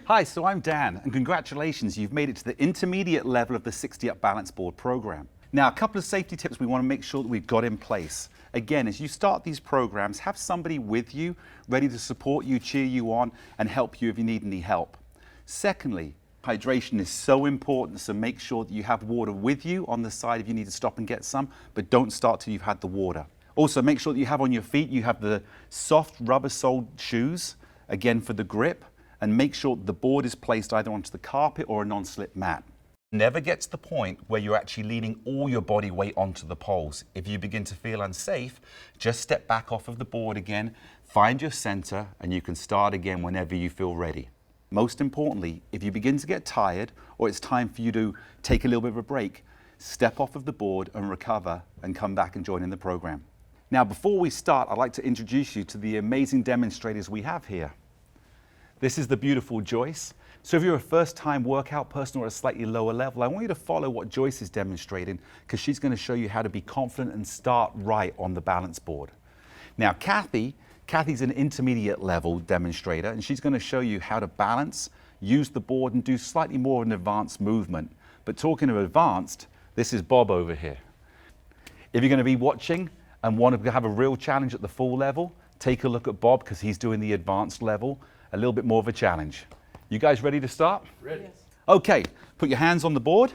Hi, so I'm Dan, and congratulations, you've made it to the intermediate level of the 60-Up Balance Board program. Now, a couple of safety tips we want to make sure that we've got in place. Again, as you start these programs, have somebody with you, ready to support you, cheer you on, and help you if you need any help. Secondly, hydration is so important, so make sure that you have water with you on the side if you need to stop and get some, but don't start till you've had the water. Also, make sure that you have on your feet, you have the soft rubber-soled shoes, again for the grip, and make sure the board is placed either onto the carpet or a non-slip mat. Never get to the point where you're actually leaning all your body weight onto the poles. If you begin to feel unsafe, just step back off of the board again, find your center, and you can start again whenever you feel ready. Most importantly, if you begin to get tired or it's time for you to take a little bit of a break, step off of the board and recover and come back and join in the program. Now, before we start, I'd like to introduce you to the amazing demonstrators we have here. This is the beautiful Joyce. So if you're a first-time workout person or a slightly lower level, I want you to follow what Joyce is demonstrating because she's going to show you how to be confident and start right on the balance board. Now, Kathy's an intermediate level demonstrator, and she's going to show you how to balance, use the board, and do slightly more of an advanced movement. But talking of advanced, this is Bob over here. If you're going to be watching and want to have a real challenge at the full level, take a look at Bob because he's doing the advanced level, a little bit more of a challenge. You guys ready to start? Ready. Yes. Okay, put your hands on the board.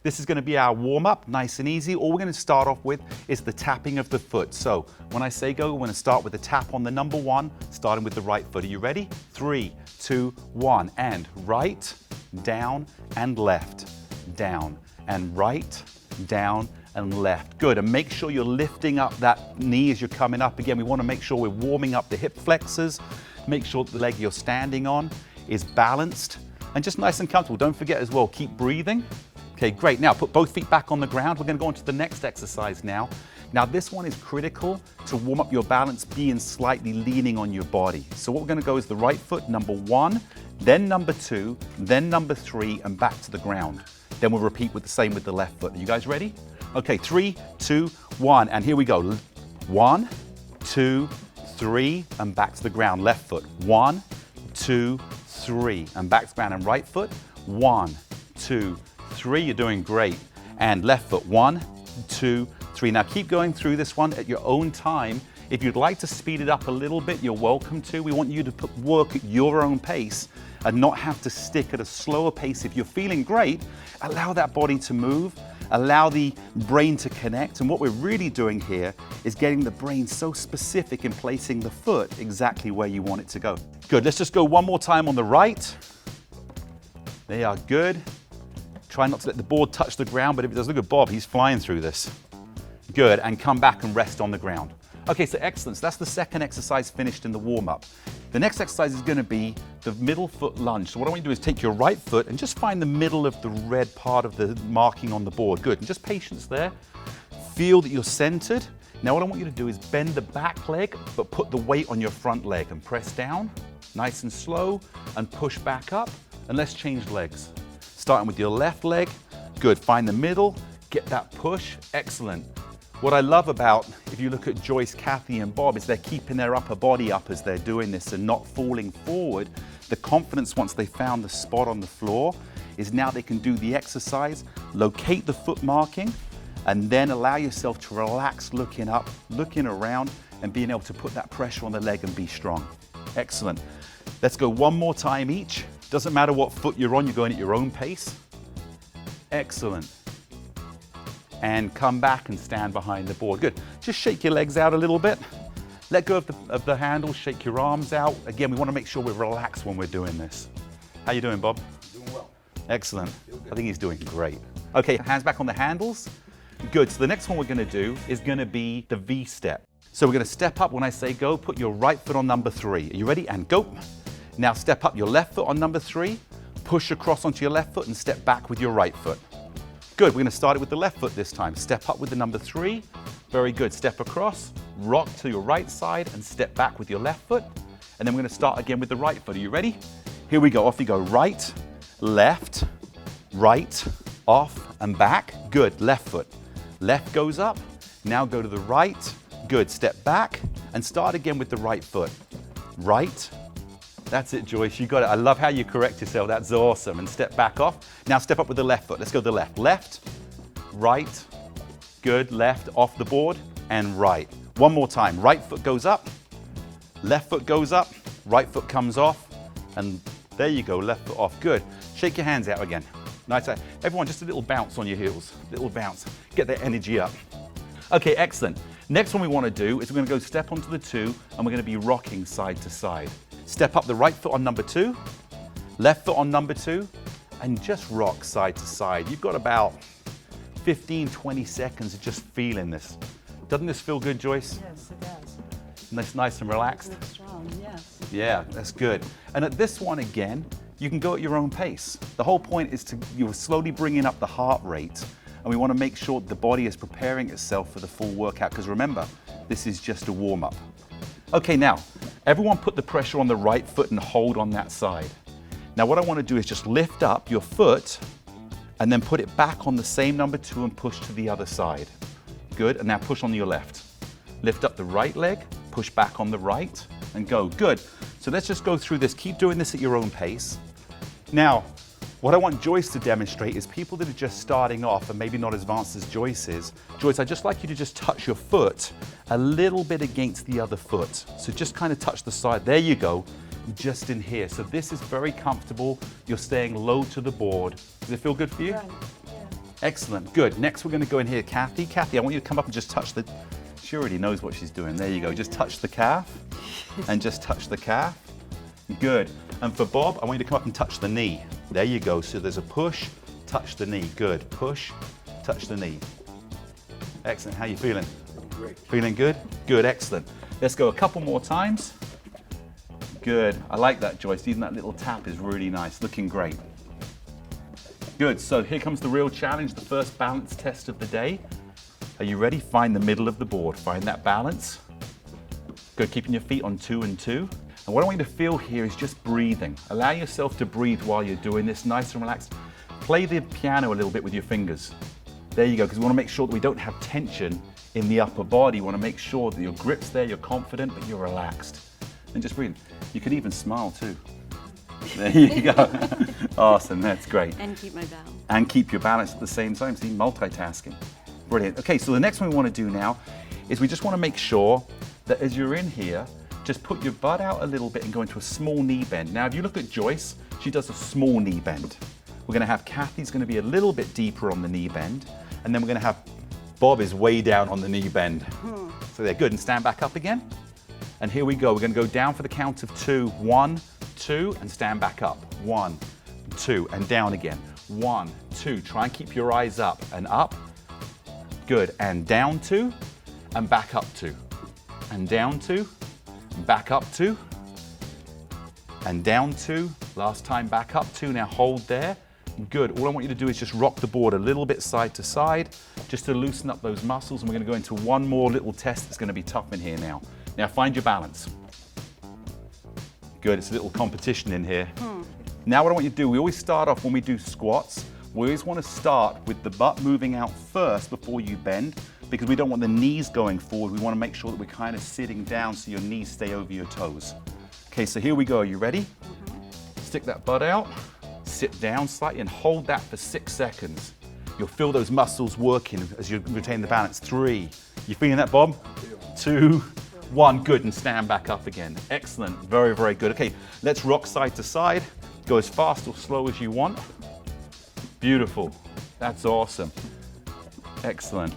This is going to be our warm-up, nice and easy. All we're going to start off with is the tapping of the foot. So when I say go, we're going to start with the tap on the number 1, starting with the right foot. Are you ready? 3, 2, 1, and right, down, and left, down, and right, down, and left. Good, and make sure you're lifting up that knee as you're coming up. Again, we want to make sure we're warming up the hip flexors. Make sure the leg you're standing on is balanced and just nice and comfortable. Don't forget as well, keep breathing. Okay, great. Now put both feet back on the ground. We're going to go on to the next exercise now. Now this one is critical to warm up your balance, being slightly leaning on your body. So what we're going to go is the right foot, number 1, then number 2, then number 3, and back to the ground. Then we'll repeat with the same with the left foot. Are you guys ready? Okay, 3, 2, 1, and here we go. 1, 2, 3, and back to the ground. Left foot. 1, 2, 3, and back to the ground. And right foot. 1, 2, 3. You're doing great. And left foot. 1, 2, 3. Now keep going through this one at your own time. If you'd like to speed it up a little bit, you're welcome to. We want you to work at your own pace and not have to stick at a slower pace. If you're feeling great, allow that body to move. Allow the brain to connect, and what we're really doing here is getting the brain so specific in placing the foot exactly where you want it to go. Good, let's just go one more time on the right. They are good. Try not to let the board touch the ground, but if it does, look at Bob, he's flying through this. Good, and come back and rest on the ground. Okay, so excellent. So that's the second exercise finished in the warm-up. The next exercise is going to be the middle foot lunge. So what I want you to do is take your right foot and just find the middle of the red part of the marking on the board. Good, and just patience there. Feel that you're centered. Now what I want you to do is bend the back leg, but put the weight on your front leg and press down, nice and slow, and push back up. And let's change legs. Starting with your left leg. Good, find the middle, get that push, excellent. What I love about, if you look at Joyce, Kathy, and Bob, is they're keeping their upper body up as they're doing this and not falling forward. The confidence once they found the spot on the floor is now they can do the exercise, locate the foot marking, and then allow yourself to relax looking up, looking around, and being able to put that pressure on the leg and be strong. Excellent. Let's go one more time each. Doesn't matter what foot you're on, you're going at your own pace. Excellent. And come back and stand behind the board. Good. Just shake your legs out a little bit. Let go of the handle, shake your arms out. Again, we want to make sure we're relaxed when we're doing this. How you doing, Bob? Doing well. Excellent. I think he's doing great. Okay, hands back on the handles. Good. So the next one we're going to do is going to be the V step. So we're going to step up when I say go. Put your right foot on number 3. Are you ready? And go. Now step up your left foot on number 3. Push across onto your left foot and step back with your right foot. Good, we're going to start it with the left foot this time. Step up with the number 3. Very good. Step across, rock to your right side, and step back with your left foot. And then we're going to start again with the right foot. Are you ready? Here we go. Off you go. Right, left, right, off, and back. Good. Left foot. Left goes up. Now go to the right. Good. Step back and start again with the right foot. Right, That's it, Joyce, you got it. I love how you correct yourself, that's awesome. And step back off. Now step up with the left foot. Let's go to the left. Left, right, good, left, off the board, and right. One more time, right foot goes up, left foot goes up, right foot comes off, and there you go, left foot off, good. Shake your hands out again. Nice, everyone, just a little bounce on your heels, little bounce. Get that energy up. Okay, excellent. Next one we want to do is we're going to go step onto the 2, and we're going to be rocking side to side. Step up the right foot on number 2, left foot on number 2, and just rock side to side. You've got about 15, 20 seconds of just feeling this. Doesn't this feel good, Joyce? Yes, it does. Nice and relaxed. It's strong, yes. Yeah, that's good. And at this one again, you can go at your own pace. The whole point is you're slowly bringing up the heart rate, and we want to make sure the body is preparing itself for the full workout, because remember, this is just a warm-up. Okay, now, everyone put the pressure on the right foot and hold on that side. Now what I want to do is just lift up your foot and then put it back on the same number 2 and push to the other side. Good, and now push on your left. Lift up the right leg, push back on the right, and go. Good. So let's just go through this. Keep doing this at your own pace. Now, what I want Joyce to demonstrate is people that are just starting off and maybe not as advanced as Joyce is. Joyce, I'd just like you to just touch your foot a little bit against the other foot. So just kind of touch the side. There you go, just in here. So this is very comfortable. You're staying low to the board. Does it feel good for you? Right. Yeah. Excellent, good. Next we're going to go in here, Kathy. Kathy, I want you to come up and just touch the, she already knows what she's doing. There you go, just touch the calf and just touch the calf. Good. And for Bob, I want you to come up and touch the knee. There you go, so there's a push, touch the knee. Good, push, touch the knee. Excellent, how you feeling? Great. Feeling good? Good, excellent. Let's go a couple more times. Good, I like that, Joyce. Even that little tap is really nice, looking great. Good, so here comes the real challenge, the first balance test of the day. Are you ready? Find the middle of the board, find that balance. Good, keeping your feet on 2 and 2. And what I want you to feel here is just breathing. Allow yourself to breathe while you're doing this, nice and relaxed. Play the piano a little bit with your fingers. There you go, because we want to make sure that we don't have tension in the upper body. You want to make sure that your grip's there, you're confident, but you're relaxed. And just breathe. You can even smile too. There you go. Awesome, that's great. And keep my balance. And keep your balance at the same time, see, multitasking. Brilliant. Okay, so the next one we want to do now is we just want to make sure that as you're in here, just put your butt out a little bit and go into a small knee bend. Now, if you look at Joyce, she does a small knee bend. We're going to have Kathy's going to be a little bit deeper on the knee bend, and then we're going to have Bob is way down on the knee bend. So they're good, and stand back up again. And here we go. We're going to go down for the count of 2. 1, 2, and stand back up. 1, 2, and down again. 1, 2. Try and keep your eyes up and up. Good, and down 2, and back up 2, and down 2. Back up 2, and down 2. Last time back up 2. Now hold there. Good. All I want you to do is just rock the board a little bit side to side, just to loosen up those muscles. And we're going to go into one more little test that's going to be tough in here now. Now find your balance. Good. It's a little competition in here. Now what I want you to do, we always start off when we do squats. We always want to start with the butt moving out first before you bend, because we don't want the knees going forward. We want to make sure that we're kind of sitting down so your knees stay over your toes. Okay, so here we go. Are you ready? Stick that butt out, sit down slightly, and hold that for 6 seconds. You'll feel those muscles working as you retain the balance. 3. You feeling that, Bob? 2, 1. Good, and stand back up again. Excellent. Very, very good. Okay, let's rock side to side. Go as fast or slow as you want. Beautiful. That's awesome. Excellent.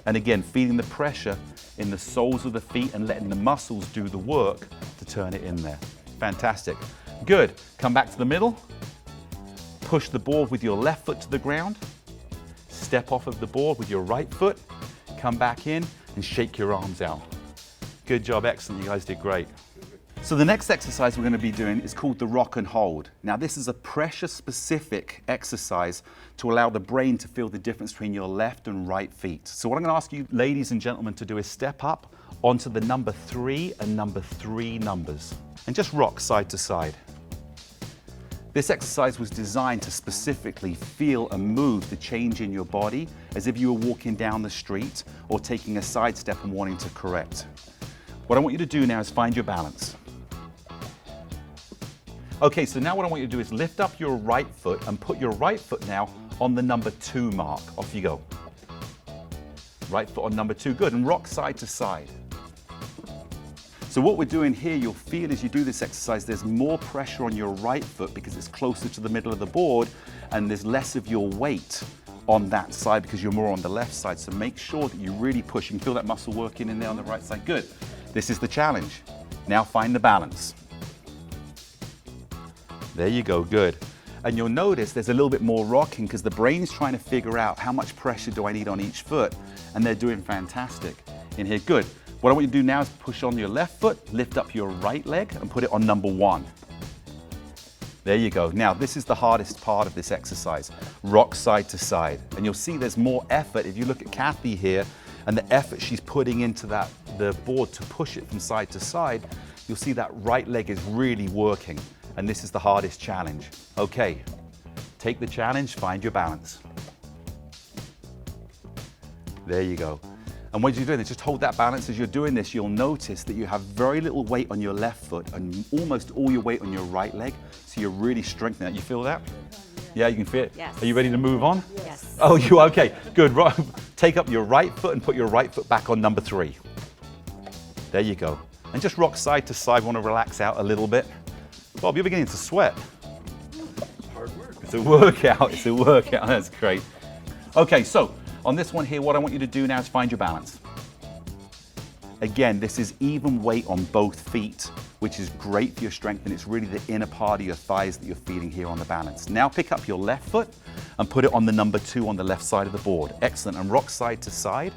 And again, feeling the pressure in the soles of the feet and letting the muscles do the work to turn it in there. Fantastic. Good. Come back to the middle. Push the board with your left foot to the ground. Step off of the board with your right foot. Come back in and shake your arms out. Good job. Excellent. You guys did great. So the next exercise we're going to be doing is called the rock and hold. Now this is a pressure-specific exercise to allow the brain to feel the difference between your left and right feet. So what I'm going to ask you, ladies and gentlemen, to do is step up onto the number 3 and number 3 numbers and just rock side to side. This exercise was designed to specifically feel and move the change in your body as if you were walking down the street or taking a side step and wanting to correct. What I want you to do now is find your balance. Okay, so now what I want you to do is lift up your right foot and put your right foot now on the number 2 mark. Off you go. Right foot on number 2, good, and rock side to side. So what we're doing here, you'll feel as you do this exercise, there's more pressure on your right foot because it's closer to the middle of the board and there's less of your weight on that side because you're more on the left side. So make sure that you really push. You can feel that muscle working in there on the right side. Good. This is the challenge. Now find the balance. There you go, good. And you'll notice there's a little bit more rocking because the brain's trying to figure out how much pressure do I need on each foot, and they're doing fantastic in here, good. What I want you to do now is push on your left foot, lift up your right leg and put it on number 1. There you go. Now this is the hardest part of this exercise, rock side to side. And you'll see there's more effort. If you look at Kathy here and the effort she's putting into the board to push it from side to side, you'll see that right leg is really working. And this is the hardest challenge. Okay, take the challenge, find your balance. There you go. And what you're doing is just hold that balance. As you're doing this, you'll notice that you have very little weight on your left foot and almost all your weight on your right leg. So you're really strengthening that. You feel that? Yeah, you can feel it? Yes. Are you ready to move on? Yes. Oh, you okay, good. Take up your right foot and put your right foot back on number 3. There you go. And just rock side to side. Want to relax out a little bit. Bob, you're beginning to sweat. Hard work. It's a workout, it's a workout, that's great. Okay, so on this one here, what I want you to do now is find your balance. Again, this is even weight on both feet, which is great for your strength, and it's really the inner part of your thighs that you're feeling here on the balance. Now pick up your left foot and put it on the number 2 on the left side of the board. Excellent, and rock side to side.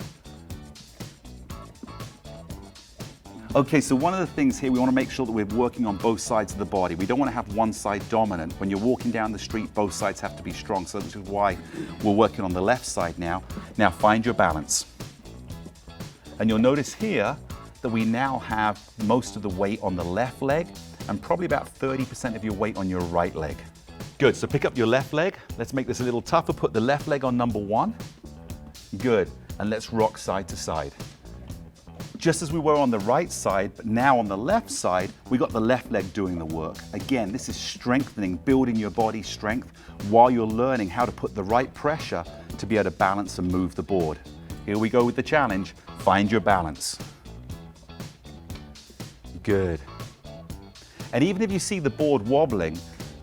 Okay, so one of the things here, we want to make sure that we're working on both sides of the body. We don't want to have one side dominant. When you're walking down the street, both sides have to be strong. So this is why we're working on the left side now. Now find your balance. And you'll notice here that we now have most of the weight on the left leg and probably about 30% of your weight on your right leg. Good, so pick up your left leg. Let's make this a little tougher. Put the left leg on number 1. Good, and let's rock side to side. Just as we were on the right side, but now on the left side, we got the left leg doing the work. Again, this is strengthening, building your body strength while you're learning how to put the right pressure to be able to balance and move the board. Here we go with the challenge. Find your balance. Good. And even if you see the board wobbling,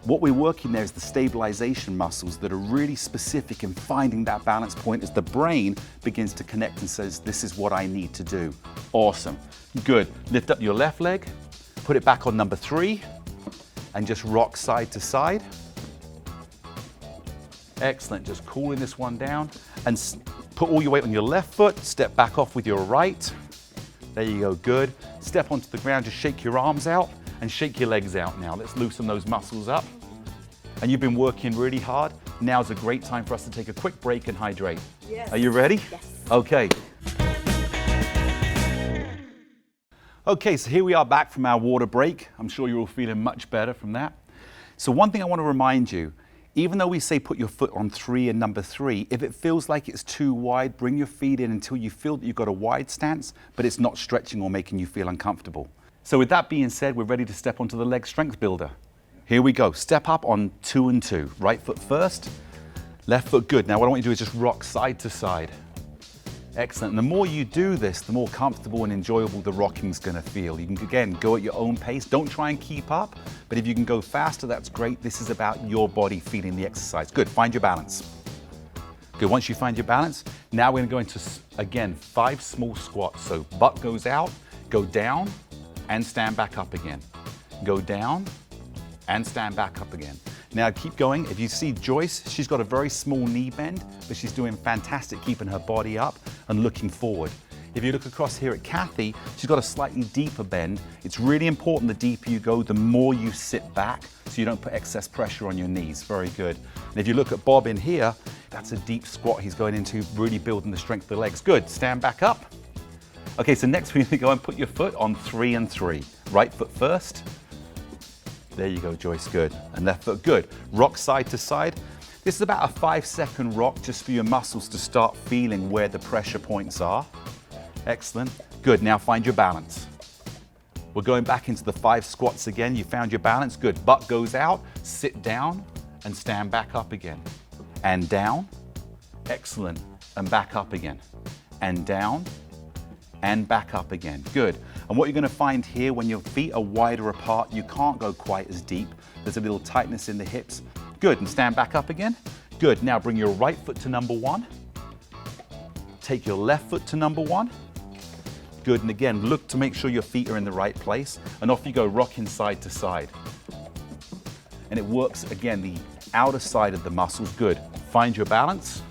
what we're working there is the stabilization muscles that are really specific in finding that balance point as the brain begins to connect and says, this is what I need to do. Awesome. Good. Lift up your left leg, put it back on number 3, and just rock side to side. Excellent. Just cooling this one down. And put all your weight on your left foot, step back off with your right. There you go, good. Step onto the ground, just shake your arms out and shake your legs out now. Let's loosen those muscles up. And you've been working really hard. Now's a great time for us to take a quick break and hydrate. Yes. Are you ready? Yes. Okay. Okay, so here we are back from our water break. I'm sure you're all feeling much better from that. So one thing I want to remind you, even though we say put your foot on 3 and number 3, if it feels like it's too wide, bring your feet in until you feel that you've got a wide stance, but it's not stretching or making you feel uncomfortable. So with that being said, we're ready to step onto the leg strength builder. Here we go. Step up on 2 and 2. Right foot first, left foot good. Now what I want you to do is just rock side to side. Excellent. And the more you do this, the more comfortable and enjoyable the rocking's going to feel. You can, again, go at your own pace. Don't try and keep up, but if you can go faster, that's great. This is about your body feeling the exercise. Good. Find your balance. Good. Once you find your balance, now we're going to go into, again, 5 small squats. So butt goes out, go down, and stand back up again. Go down, and stand back up again. Now keep going. If you see Joyce, she's got a very small knee bend, but she's doing fantastic keeping her body up and looking forward. If you look across here at Kathy, she's got a slightly deeper bend. It's really important the deeper you go, the more you sit back so you don't put excess pressure on your knees. Very good. And if you look at Bob in here, that's a deep squat he's going into, really building the strength of the legs. Good. Stand back up. Okay, so next we need to go and put your foot on 3 and 3. Right foot first. There you go, Joyce, good. And left foot, good. Rock side to side. This is about a 5-second rock just for your muscles to start feeling where the pressure points are. Excellent. Good, now find your balance. We're going back into the 5 squats again. You found your balance. Good. Butt goes out. Sit down and stand back up again. And down. Excellent. And back up again. And down. And back up again. Good. And what you're going to find here, when your feet are wider apart, you can't go quite as deep. There's a little tightness in the hips. Good. And stand back up again. Good. Now bring your right foot to number 1. Take your left foot to number 1. Good. And again, look to make sure your feet are in the right place. And off you go, rocking side to side. And it works, again, the outer side of the muscles. Good. Find your balance.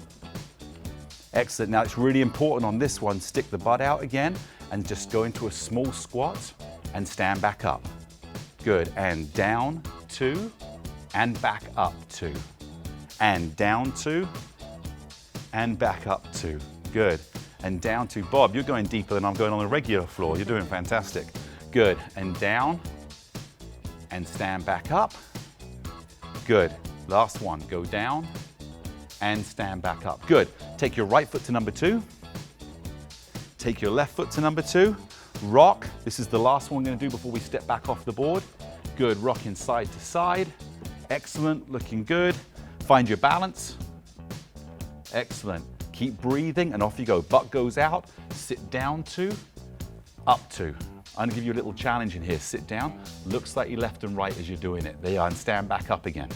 Excellent. Now it's really important on this one, stick the butt out again and just go into a small squat and stand back up. Good. And down 2 and back up 2. And down 2 and back up 2. Good. And down 2. Bob, you're going deeper than I'm going on the regular floor. You're doing fantastic. Good. And down and stand back up. Good. Last one. Go down and stand back up. Good. Take your right foot to number 2. Take your left foot to number 2. Rock. This is the last one we're going to do before we step back off the board. Good. Rocking side to side. Excellent. Looking good. Find your balance. Excellent. Keep breathing and off you go. Butt goes out. Sit down 2. Up 2. I'm going to give you a little challenge in here. Sit down. Look slightly left and right as you're doing it. There you are. And stand back up again.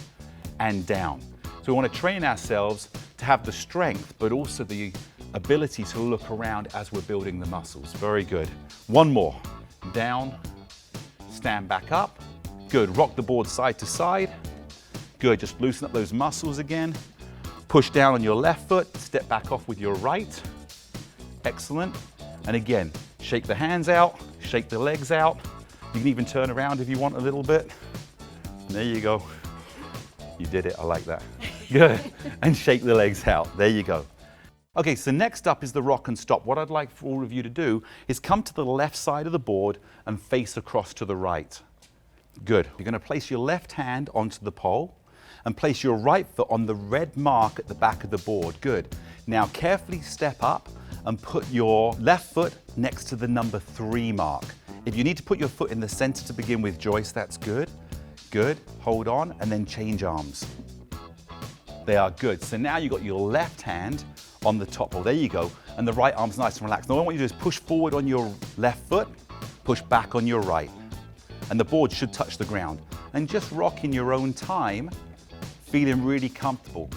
And down. So we want to train ourselves to have the strength, but also the ability to look around as we're building the muscles. Very good. One more. Down, stand back up. Good. Rock the board side to side. Good. Just loosen up those muscles again. Push down on your left foot. Step back off with your right. Excellent. And again, shake the hands out, shake the legs out. You can even turn around if you want a little bit. There you go. You did it. I like that. Good. And shake the legs out. There you go. Okay, so next up is the rock and stop. What I'd like for all of you to do is come to the left side of the board and face across to the right. Good. You're going to place your left hand onto the pole and place your right foot on the red mark at the back of the board. Good. Now carefully step up and put your left foot next to the number 3 mark. If you need to put your foot in the center to begin with, Joyce, that's good. Good. Hold on and then change arms. They are good. So now you've got your left hand on the top. Well, there you go. And the right arm's nice and relaxed. Now what I want you to do is push forward on your left foot, push back on your right. And the board should touch the ground. And just rock in your own time, feeling really comfortable.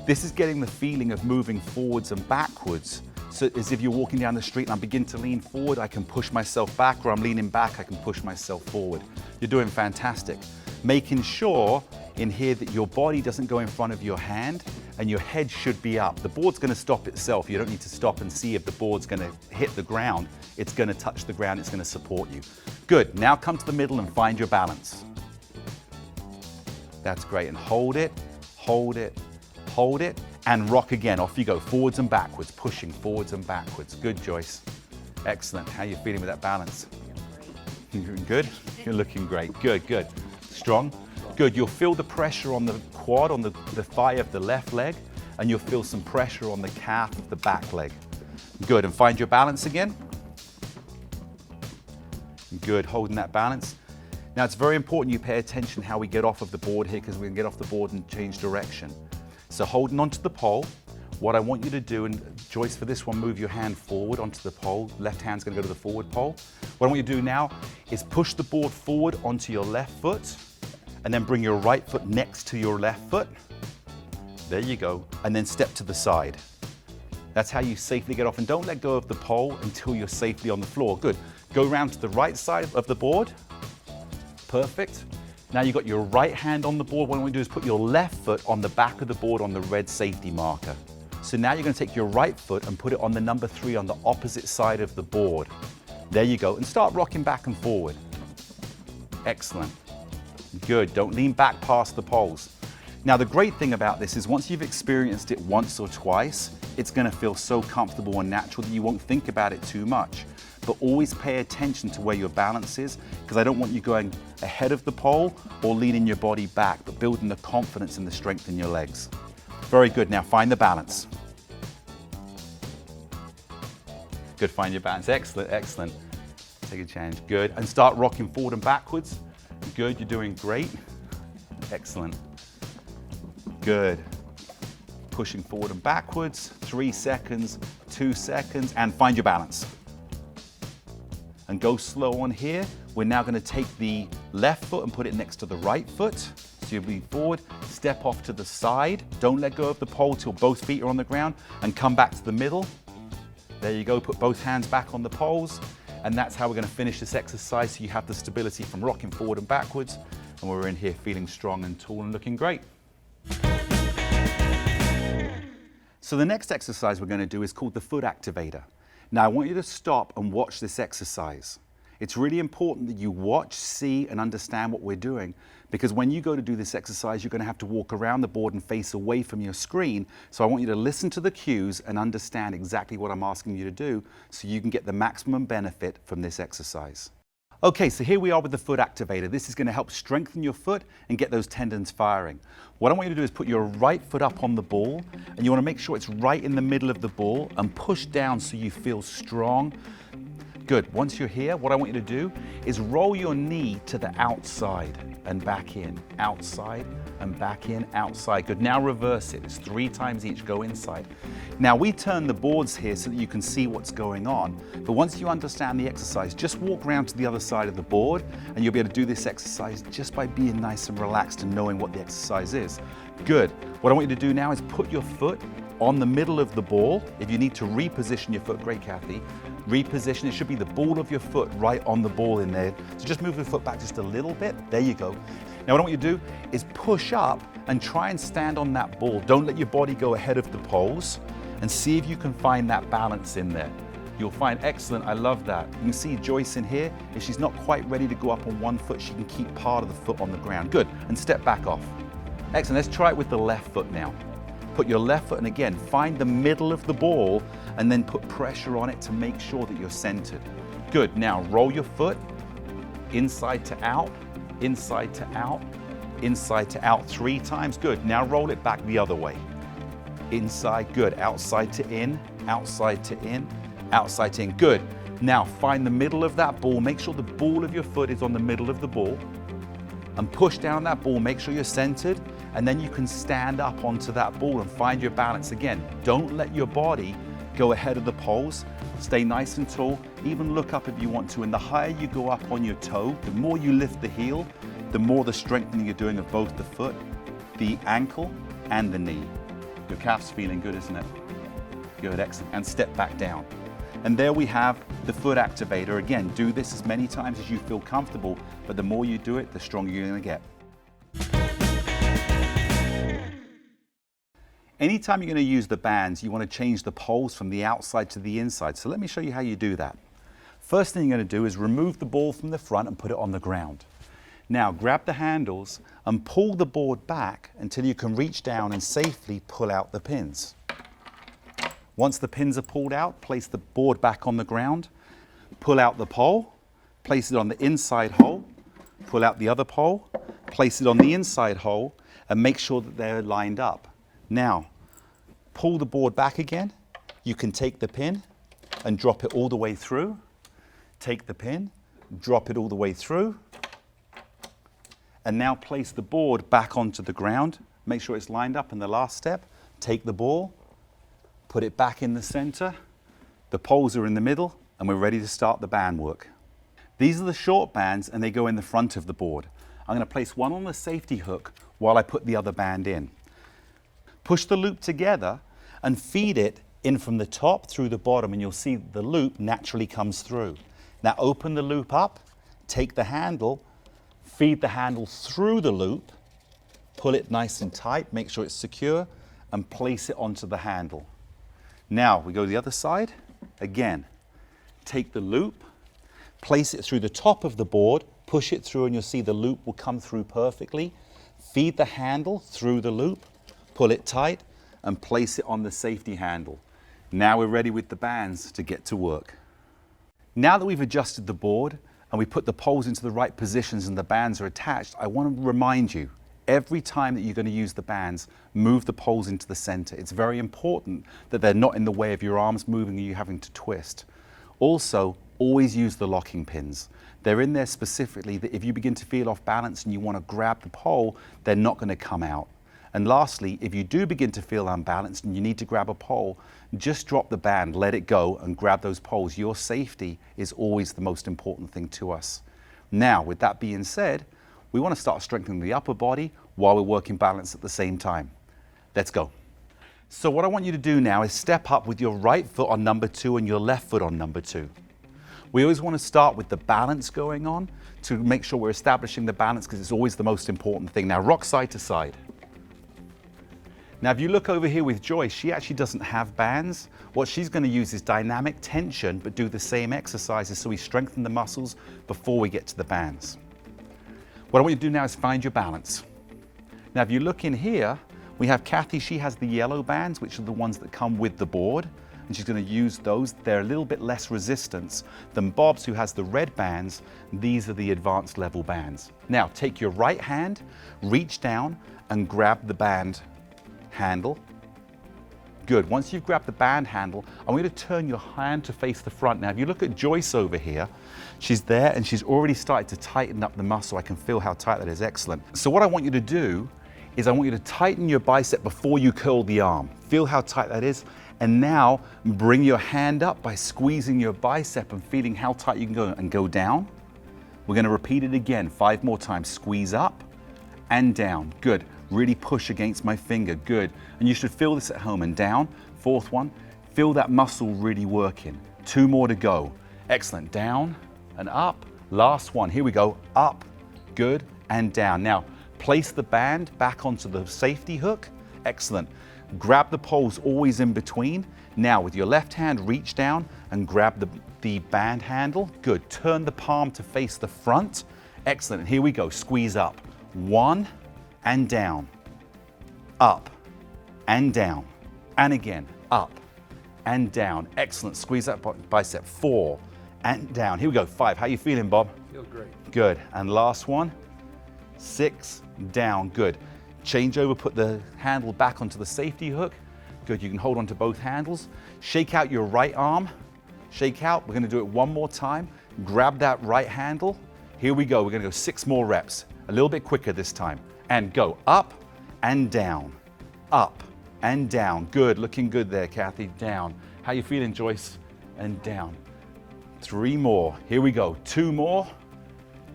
This is getting the feeling of moving forwards and backwards. So as if you're walking down the street and I begin to lean forward, I can push myself back, or I'm leaning back, I can push myself forward. You're doing fantastic. Making sure in here that your body doesn't go in front of your hand and your head should be up. The board's going to stop itself. You don't need to stop and see if the board's going to hit the ground. It's going to touch the ground. It's going to support you. Good. Now come to the middle and find your balance. That's great. And hold it, hold it, hold it, and rock again. Off you go, forwards and backwards, pushing forwards and backwards. Good, Joyce. Excellent. How are you feeling with that balance? You're doing good? You're looking great. Good, good. Strong. Good. You'll feel the pressure on the quad, on the thigh of the left leg, and you'll feel some pressure on the calf of the back leg. Good. And find your balance again. Good. Holding that balance. Now it's very important you pay attention how we get off of the board here, because we can get off the board and change direction. So holding onto the pole, what I want you to do, and Joyce, for this one, move your hand forward onto the pole. Left hand's going to go to the forward pole. What I want you to do now is push the board forward onto your left foot, and then bring your right foot next to your left foot. There you go. And then step to the side. That's how you safely get off. And don't let go of the pole until you're safely on the floor. Good. Go around to the right side of the board. Perfect. Now you've got your right hand on the board. What I want you to do is put your left foot on the back of the board on the red safety marker. So now you're going to take your right foot and put it on the number 3 on the opposite side of the board. There you go. And start rocking back and forward. Excellent. Good. Don't lean back past the poles. Now the great thing about this is once you've experienced it once or twice, it's going to feel so comfortable and natural that you won't think about it too much. But always pay attention to where your balance is, because I don't want you going ahead of the pole or leaning your body back, but building the confidence and the strength in your legs. Very good. Now find the balance. Good. Find your balance. Excellent. Excellent. Take a change, good. And start rocking forward and backwards. Good, you're doing great. Excellent. Good. Pushing forward and backwards, 3 seconds, 2 seconds, and find your balance. And go slow on here. We're now gonna take the left foot and put it next to the right foot. So you'll be forward, step off to the side. Don't let go of the pole till both feet are on the ground, and come back to the middle. There you go, put both hands back on the poles. And that's how we're gonna finish this exercise, so you have the stability from rocking forward and backwards, and we're in here feeling strong and tall and looking great. So the next exercise we're gonna do is called the Foot Activator. Now I want you to stop and watch this exercise. It's really important that you watch, see, and understand what we're doing, because when you go to do this exercise, you're gonna have to walk around the board and face away from your screen. So I want you to listen to the cues and understand exactly what I'm asking you to do, so you can get the maximum benefit from this exercise. Okay, so here we are with the Foot Activator. This is gonna help strengthen your foot and get those tendons firing. What I want you to do is put your right foot up on the ball, and you wanna make sure it's right in the middle of the ball, and push down so you feel strong. Good, once you're here, what I want you to do is roll your knee to the outside and back in, outside and back in, outside. Good, now reverse it. It's 3 times each, go inside. Now we turn the boards here so that you can see what's going on, but once you understand the exercise, just walk around to the other side of the board, and you'll be able to do this exercise just by being nice and relaxed and knowing what the exercise is. Good, what I want you to do now is put your foot on the middle of the ball. If you need to reposition your foot, great Kathy, reposition. It should be the ball of your foot right on the ball in there. So just move the foot back just a little bit. There you go. Now what I want you to do is push up and try and stand on that ball. Don't let your body go ahead of the poles, and see if you can find that balance in there. You'll find excellent, I love that. You can see Joyce in here, if she's not quite ready to go up on one foot, she can keep part of the foot on the ground. Good, and step back off. Excellent, let's try it with the left foot now. Put your left foot, and again, find the middle of the ball, and then put pressure on it to make sure that you're centered. Good, now roll your foot, inside to out, inside to out, inside to out 3 times. Good, now roll it back the other way. Inside, good, outside to in, outside to in, outside to in, good. Now find the middle of that ball, make sure the ball of your foot is on the middle of the ball, and push down that ball, make sure you're centered, and then you can stand up onto that ball and find your balance again. Don't let your body go ahead of the poles. Stay nice and tall, even look up if you want to, and the higher you go up on your toe, the more you lift the heel, the more the strengthening you're doing of both the foot, the ankle, and the knee. Your calf's feeling good, isn't it? Good, excellent, and step back down. And there we have the Foot Activator. Again, do this as many times as you feel comfortable, but the more you do it, the stronger you're gonna get. Anytime you're gonna use the bands, you wanna change the poles from the outside to the inside. So let me show you how you do that. First thing you're gonna do is remove the ball from the front and put it on the ground. Now grab the handles and pull the board back until you can reach down and safely pull out the pins. Once the pins are pulled out, place the board back on the ground, pull out the pole, place it on the inside hole, pull out the other pole, place it on the inside hole, and make sure that they're lined up. Now, pull the board back again. You can take the pin and drop it all the way through. Take the pin, drop it all the way through. And now place the board back onto the ground. Make sure it's lined up in the last step. Take the ball, put it back in the center. The poles are in the middle, and we're ready to start the band work. These are the short bands, and they go in the front of the board. I'm gonna place one on the safety hook while I put the other band in. Push the loop together and feed it in from the top through the bottom, and you'll see the loop naturally comes through. Now open the loop up, take the handle, feed the handle through the loop, pull it nice and tight, make sure it's secure, and place it onto the handle. Now we go to the other side. Again, take the loop, place it through the top of the board, push it through, and you'll see the loop will come through perfectly. Feed the handle through the loop, pull it tight, and place it on the safety handle. Now we're ready with the bands to get to work. Now that we've adjusted the board and we put the poles into the right positions and the bands are attached, I want to remind you, every time that you're going to use the bands, move the poles into the center. It's very important that they're not in the way of your arms moving and you having to twist. Also, always use the locking pins. They're in there specifically that if you begin to feel off balance and you want to grab the pole, they're not going to come out. And lastly, if you do begin to feel unbalanced and you need to grab a pole, just drop the band, let it go, and grab those poles. Your safety is always the most important thing to us. Now, with that being said, we want to start strengthening the upper body while we're working balance at the same time. Let's go. So what I want you to do now is step up with your right foot on number 2 and your left foot on number 2. We always want to start with the balance going on to make sure we're establishing the balance, because it's always the most important thing. Now rock side to side. Now if you look over here with Joyce, she actually doesn't have bands. What she's going to use is dynamic tension, but do the same exercises so we strengthen the muscles before we get to the bands. What I want you to do now is find your balance. Now if you look in here, we have Kathy, she has the yellow bands, which are the ones that come with the board, and she's going to use those. They're a little bit less resistance than Bob's, who has the red bands. These are the advanced level bands. Now take your right hand, reach down and grab the band handle. Good. Once you've grabbed the band handle, I want you to turn your hand to face the front. Now if you look at Joyce over here, she's there and she's already started to tighten up the muscle. I can feel how tight that is. Excellent. So what I want you to do is I want you to tighten your bicep before you curl the arm. Feel how tight that is. And now bring your hand up by squeezing your bicep and feeling how tight you can go, and go down. We're going to repeat it again 5 more times. Squeeze up and down. Good. Really push against my finger. Good. And you should feel this at home. And down. 4th one. Feel that muscle really working. 2 more to go. Excellent. Down and up. Last one. Here we go. Up. Good. And down. Now place the band back onto the safety hook. Excellent. Grab the poles always in between. Now with your left hand, reach down and grab the band handle. Good. Turn the palm to face the front. Excellent. And here we go. Squeeze up. 1 and down. Up and down. And again. Up and down. Excellent. Squeeze that bicep. 4 and down. Here we go. 5. How you feeling, Bob? Feel great. Good. And last one. 6 down. Good. Change over, put the handle back onto the safety hook. Good. You can hold on to both handles. Shake out your right arm. Shake out. We're going to do it one more time. Grab that right handle. Here we go. We're going to go 6 more reps. A little bit quicker this time. And go up and down. Up and down. Good. Looking good there, Kathy. Down. How you feeling, Joyce? And down. 3 more. Here we go. 2 more.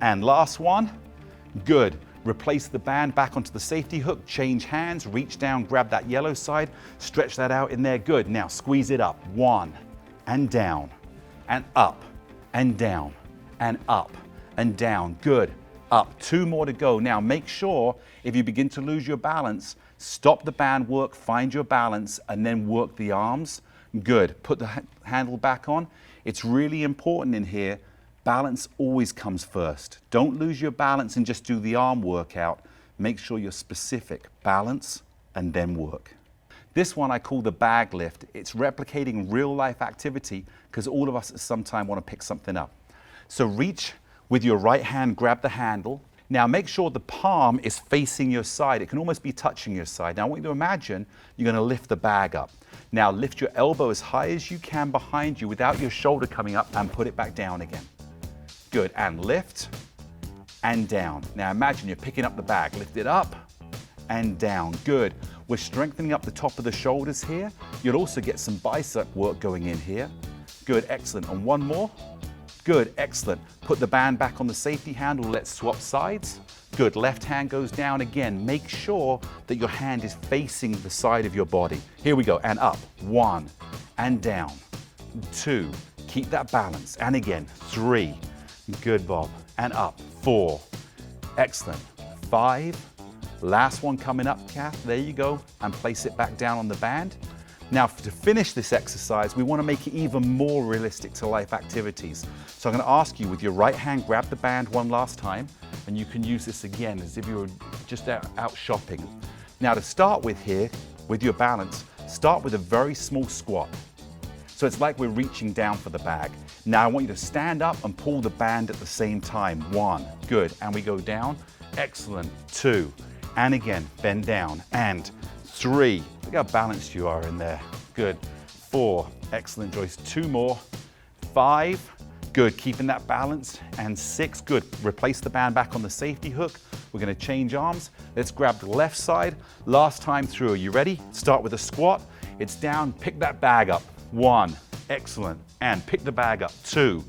And last one. Good. Replace the band back onto the safety hook, change hands, reach down, grab that yellow side, stretch that out in there. Good. Now squeeze it up. 1 and down and up and down and up and down. Good. Up. 2 more to go. Now make sure if you begin to lose your balance, stop the band work, find your balance, and then work the arms. Good. Put the handle back on. It's really important in here. Balance always comes first. Don't lose your balance and just do the arm workout. Make sure you're specific. Balance and then work. This one I call the bag lift. It's replicating real life activity because all of us at some time want to pick something up. So reach with your right hand, grab the handle. Now make sure the palm is facing your side. It can almost be touching your side. Now I want you to imagine you're going to lift the bag up. Now lift your elbow as high as you can behind you without your shoulder coming up, and put it back down again. Good. And lift and down. Now imagine you're picking up the bag. Lift it up and down. Good. We're strengthening up the top of the shoulders here. You'll also get some bicep work going in here. Good. Excellent. And 1 more. Good. Excellent. Put the band back on the safety handle. Let's swap sides. Good. Left hand goes down again. Make sure that your hand is facing the side of your body. Here we go. And up. 1 and down. 2. Keep that balance. And again. 3. Good, Bob. And up. 4. Excellent. 5. Last one coming up, Kath. There you go. And place it back down on the band. Now, to finish this exercise, we want to make it even more realistic to life activities. So I'm going to ask you with your right hand, grab the band one last time, and you can use this again as if you were just out shopping. Now, to start with here, with your balance, start with a very small squat. So it's like we're reaching down for the bag. Now I want you to stand up and pull the band at the same time. 1, good, and we go down. Excellent. 2, and again, bend down. And 3, look how balanced you are in there. Good. 4, excellent, Joyce. 2 more. 5, Good, keeping that balance. And 6, good. Replace the band back on the safety hook. We're gonna change arms. Let's grab the left side. Last time through, are you ready? Start with a squat. It's down, pick that bag up. 1, excellent. And pick the bag up. 2,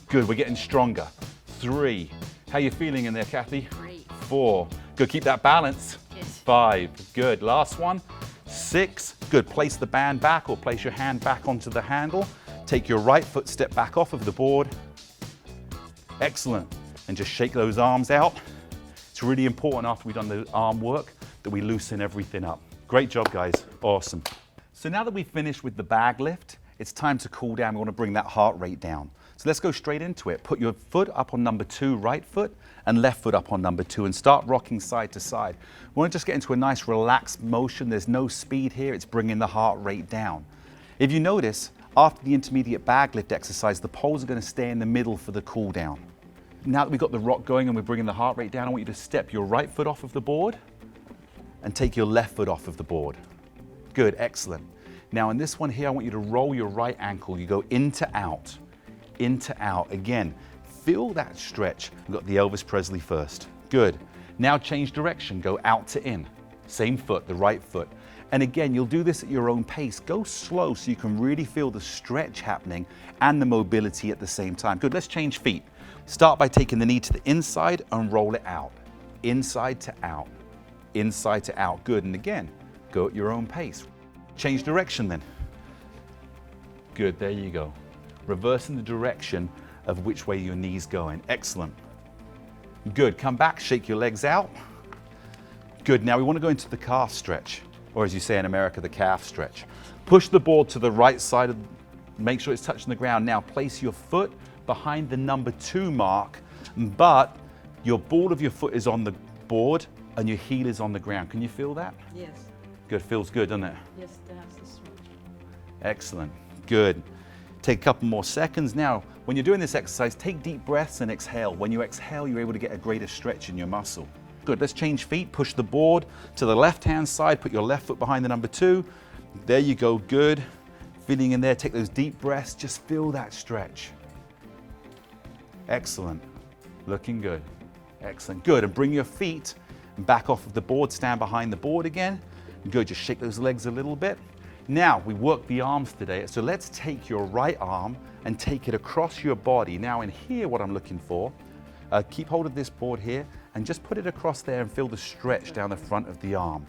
good, we're getting stronger. 3, how you feeling in there, Kathy? Great. 4, good, keep that balance. Yes. 5, good, last one. 6, good, place the band back or place your hand back onto the handle. Take your right foot, step back off of the board. Excellent. And just shake those arms out. It's really important after we've done the arm work that we loosen everything up. Great job, guys. Awesome. So now that we've finished with the bag lift, it's time to cool down. We want to bring that heart rate down. So let's go straight into it. Put your foot up on number 2, right foot, and left foot up on number 2, and start rocking side to side. We want to just get into a nice relaxed motion. There's no speed here. It's bringing the heart rate down. If you notice, after the intermediate bag lift exercise, the poles are going to stay in the middle for the cool down. Now that we've got the rock going and we're bringing the heart rate down, I want you to step your right foot off of the board and take your left foot off of the board. Good, excellent. Now in this one here, I want you to roll your right ankle. You go into out. Again, feel that stretch. We've got the Elvis Presley first. Good. Now change direction, go out to in. Same foot, the right foot. And again, you'll do this at your own pace. Go slow so you can really feel the stretch happening and the mobility at the same time. Good, let's change feet. Start by taking the knee to the inside and roll it out. Inside to out. Inside to out. Good, and again, go at your own pace. Change direction then. Good, there you go. Reversing the direction of which way your knee's going. Excellent. Good, come back, shake your legs out. Good, now we want to go into the calf stretch, or as you say in America, the calf stretch. Push the board to the right side, make sure it's touching the ground. Now place your foot behind the number 2 mark, but your ball of your foot is on the board and your heel is on the ground. Can you feel that? Yes. Good, feels good, doesn't it? Yes, that's the stretch. Excellent, good. Take a couple more seconds. Now, when you're doing this exercise, take deep breaths and exhale. When you exhale, you're able to get a greater stretch in your muscle. Good, let's change feet. Push the board to the left-hand side. Put your left foot behind the number 2. There you go, good. Feeling in there, take those deep breaths. Just feel that stretch. Excellent, looking good. Excellent, good. And bring your feet back off of the board. Stand behind the board again. Good, just shake those legs a little bit. Now, we worked the arms today, so let's take your right arm and take it across your body. Now in here, what I'm looking for, keep hold of this board here and just put it across there and feel the stretch down the front of the arm.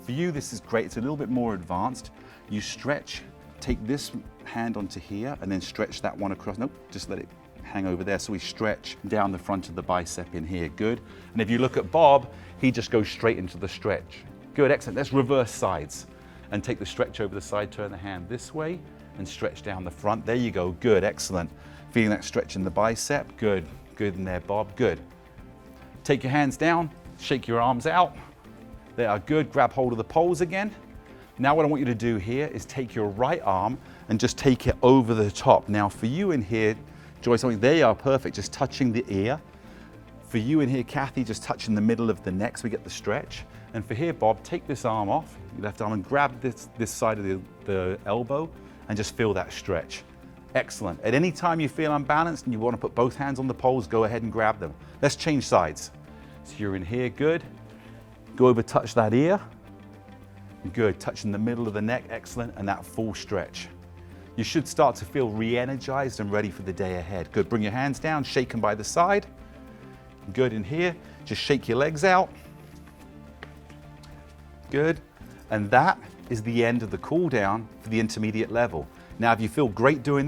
For you, this is great. It's a little bit more advanced. You stretch, take this hand onto here and then stretch that one across. Nope, just let it hang over there. So we stretch down the front of the bicep in here, good. And if you look at Bob, he just goes straight into the stretch. Good, excellent. Let's reverse sides and take the stretch over the side, turn the hand this way and stretch down the front. There you go, good, excellent. Feeling that stretch in the bicep, good, good in there, Bob, good. Take your hands down, shake your arms out. They are good, grab hold of the poles again. Now what I want you to do here is take your right arm and just take it over the top. Now for you in here, Joyce, they are perfect, just touching the ear. For you in here, Kathy, just touching the middle of the neck so we get the stretch. And for here, Bob, take this arm off, your left arm, and grab this side of the elbow and just feel that stretch. Excellent. At any time you feel unbalanced and you want to put both hands on the poles, go ahead and grab them. Let's change sides. So you're in here, good. Go over, touch that ear. Good, touching the middle of the neck, excellent, and that full stretch. You should start to feel re-energized and ready for the day ahead. Good, bring your hands down, shake them by the side. Good in here, just shake your legs out. Good, and that is the end of the cool down for the intermediate level. Now, if you feel great doing